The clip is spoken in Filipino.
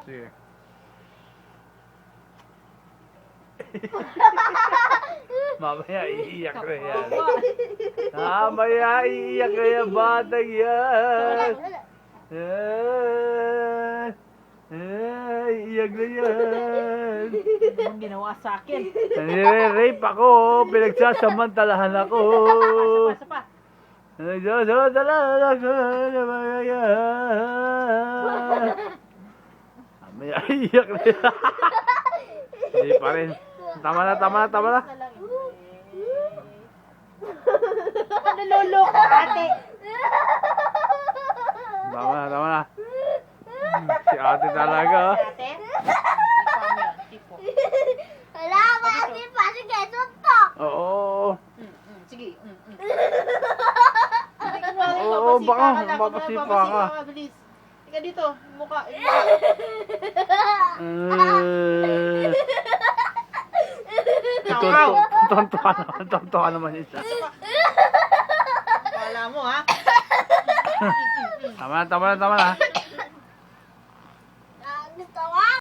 Sige. Mamaya iiyak na yan. Mamaya iiyak na yan, batang yan. Iiyak na yan. Ang ginawa sa akin. Nire-rape ako, pinagsasamantalahan ako. Isa pa. Pinagsasamantalahan ako na mga yan. Mamaya iiyak na yan. Hindi pa rin. Tama na. Naluloko ate. Tama na. Si ate talaga. Ate? Tipo. Wala ba ate pa? Sige, suntok! Oo. Sige. Oo, baka sipa ka. Bilis. Ika dito, mukha. Tonto naman isa. Wala mo ha. Tama na.